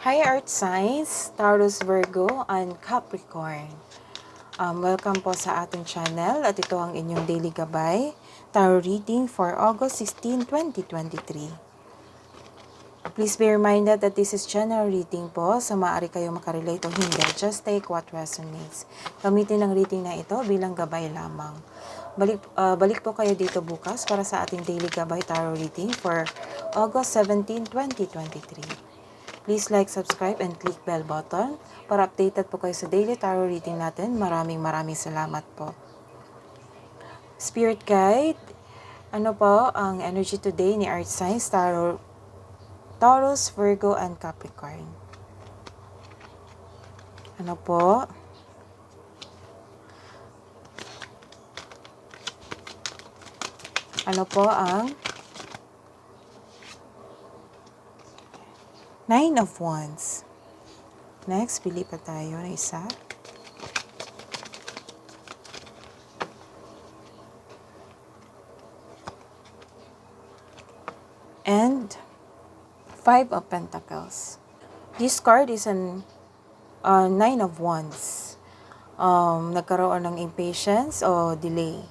Hi Earth Signs, Taurus, Virgo, and Capricorn. Welcome po sa ating channel at ito ang inyong daily gabay, tarot reading for August 16, 2023. Please be reminded that this is general reading po, so maaari kayo makarelate o hindi. Just take what resonates. Gamitin ang reading na ito bilang gabay lamang. Balik po kayo dito bukas para sa ating daily gabay tarot reading for August 17, 2023. Please like, subscribe, and click bell button para updated po kayo sa daily tarot reading natin. Maraming salamat po. Spirit Guide, ano po ang energy today ni Earth Signs, Taurus, Virgo, and Capricorn? Ano po? Ano po ang Nine of Wands? Next, pili pa tayo ng isa. And Five of Pentacles. This card is an Nine of Wands. Nagkaroon ng impatience o delay.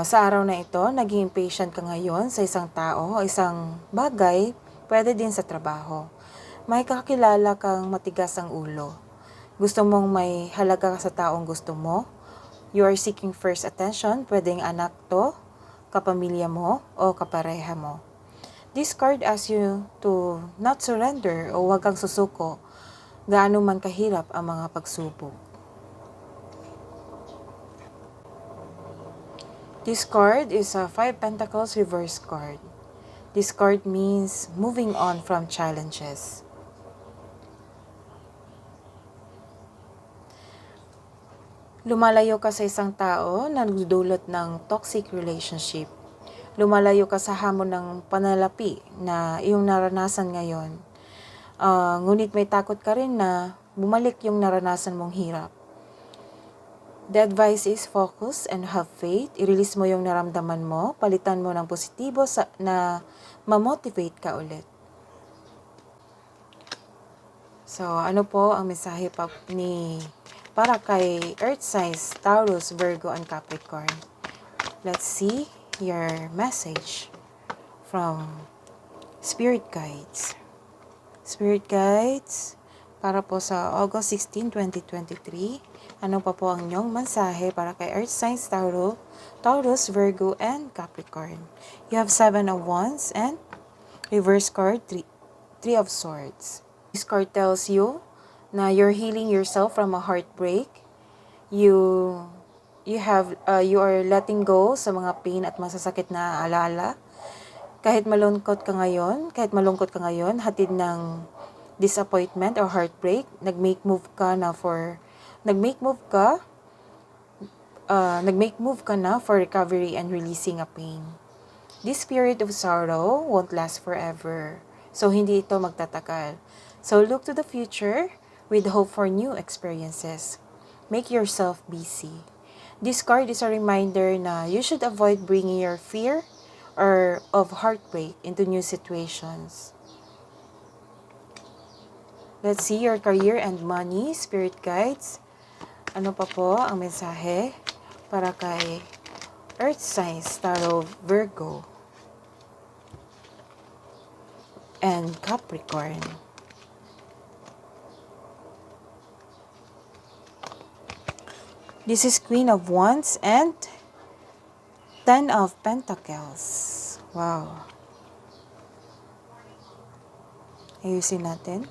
Sa araw na ito, naging impatient ka ngayon sa isang tao o isang bagay, pwede din sa trabaho. May kakilala kang matigas ang ulo. Gusto mong may halaga ka sa taong gusto mo. You are seeking first attention, pwedeng anak to, kapamilya mo, o kapareha mo. This card asks you to not surrender o huwag kang susuko, gaano man kahirap ang mga pagsubok. This card is a Five Pentacles reverse card. This card means moving on from challenges. Lumalayo ka sa isang tao na nagdudulot ng toxic relationship. Lumalayo ka sa hamon ng panalapi na iyong naranasan ngayon. Ngunit may takot ka rin na bumalik yung naranasan mong hirap. The advice is focus and have faith. I-release mo yung naramdaman mo. Palitan mo ng positibo na ma-motivate ka ulit. So, ano po ang mensahe para kay Earth Signs, Taurus, Virgo, and Capricorn? Let's see your message from Spirit Guides. Spirit Guides, para po sa August 16, 2023, ano pa po ang inyong mensahe para kay Earth Signs, Taurus, Virgo, and Capricorn? You have 7 of Wands and reverse card, 3 of Swords. This card tells you na you're healing yourself from a heartbreak. You are letting go sa mga pain at masasakit na alaala. Kahit malungkot ka ngayon, hatid ng disappointment or heartbreak, nag-make move ka na for recovery and releasing a pain. This period of sorrow won't last forever. So, hindi ito magtatagal. So, look to the future with hope for new experiences. Make yourself busy. This card is a reminder na you should avoid bringing your fear or of heartbreak into new situations. Let's see your career and money, Spirit Guides. Ano pa po ang mensahe para kay Earth Signs, Tarot, Virgo, and Capricorn? This is Queen of Wands and 10 of Pentacles. Wow. Ayusin natin.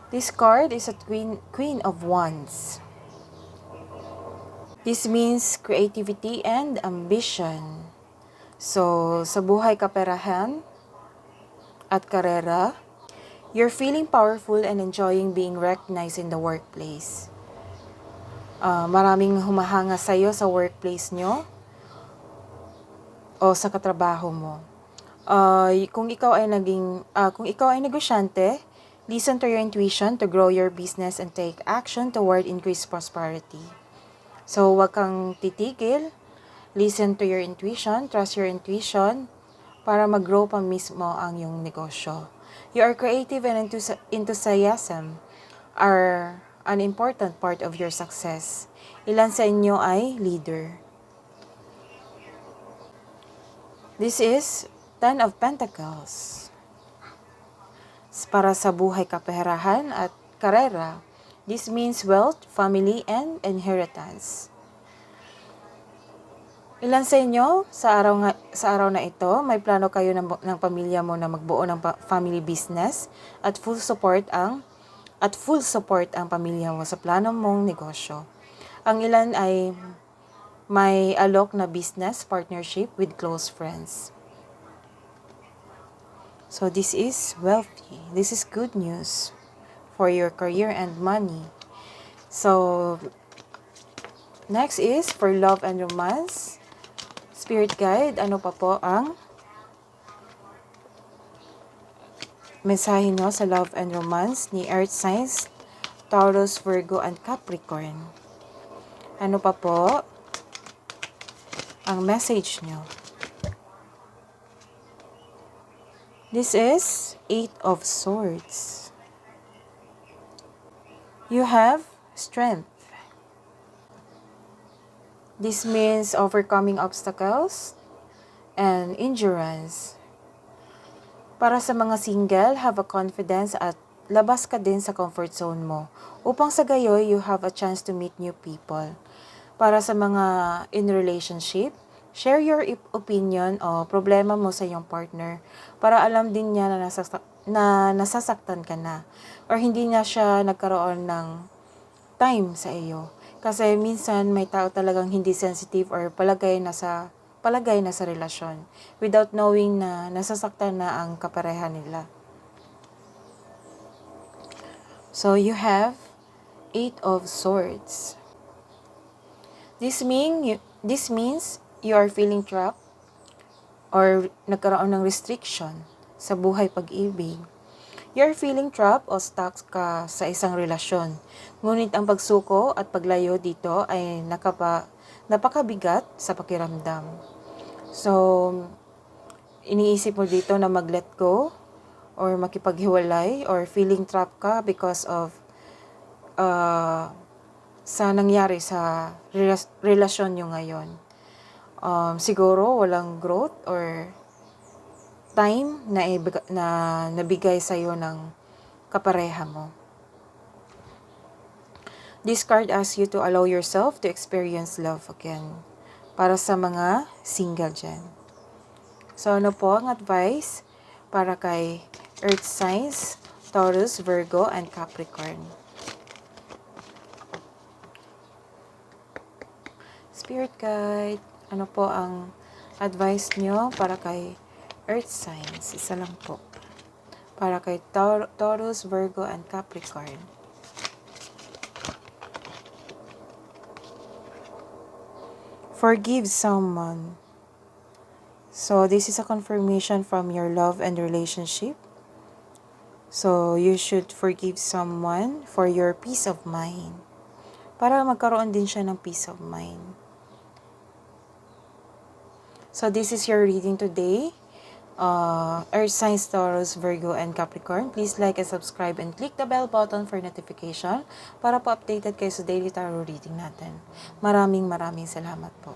This card is a Queen of Wands. This means creativity and ambition. So, sa buhay, kaperahan at karera, you're feeling powerful and enjoying being recognized in the workplace. Maraming humahanga sa iyo sa workplace nyo o sa katrabaho mo. Kung ikaw ay negosyante, listen to your intuition to grow your business and take action toward increased prosperity. So, wag kang titigil. Listen to your intuition, trust your intuition para mag-grow pa mismo ang iyong negosyo. Your creative and enthusiasm are an important part of your success. Ilan sa inyo ay leader. This is 10 of Pentacles. Para sa buhay, kaperahan at karera. This means wealth, family, and inheritance. Ilan sa inyo sa araw na ito, may plano kayo ng pamilya mo na magbuo ng family business at full support ang pamilya mo sa plano mong negosyo. Ang ilan ay may alok na business partnership with close friends. So this is wealthy. This is good news for your career and money. So next is for love and romance. Spirit guide, ano pa po ang mensahe nyo sa love and romance ni Earth signs, Taurus, Virgo, and Capricorn? Ano pa po ang message nyo? This is 8 of Swords. You have strength. This means overcoming obstacles and endurance. Para sa mga single, have a confidence at labas ka din sa comfort zone mo. Upang sa gayoy, you have a chance to meet new people. Para sa mga in relationship, share your opinion o problema mo sa iyong partner para alam din niya na nasasaktan ka na or hindi na siya nagkaroon ng time sa iyo. Kasi minsan may tao talagang hindi sensitive or palagay na sa relasyon without knowing na nasasaktan na ang kapareha nila. So you have 8 of Swords. This means you are feeling trapped or nagkaroon ng restriction sa buhay pag-ibig. You're feeling trapped o stuck ka sa isang relasyon. Ngunit ang pagsuko at paglayo dito ay napakabigat sa pakiramdam. So, iniisip mo dito na mag-let go or makipaghiwalay or feeling trapped ka because of sa nangyari sa relasyon nyo ngayon. Siguro walang growth or time na nabigay sa iyo ng kapareha mo. This card asks you to allow yourself to experience love again. Para sa mga single dyan. So ano po ang advice para kay Earth signs, Taurus, Virgo, and Capricorn? Spirit guide, ano po ang advice nyo para kay Earth signs? Isa lang po. Para kay Taurus, Virgo, and Capricorn. Forgive someone. So this is a confirmation from your love and relationship. So you should forgive someone for your peace of mind. Para magkaroon din siya ng peace of mind. So this is your reading today. Earth signs, Taurus, Virgo, and Capricorn. Please like and subscribe and click the bell button for notification para po updated kayo sa daily tarot reading natin. Maraming salamat po.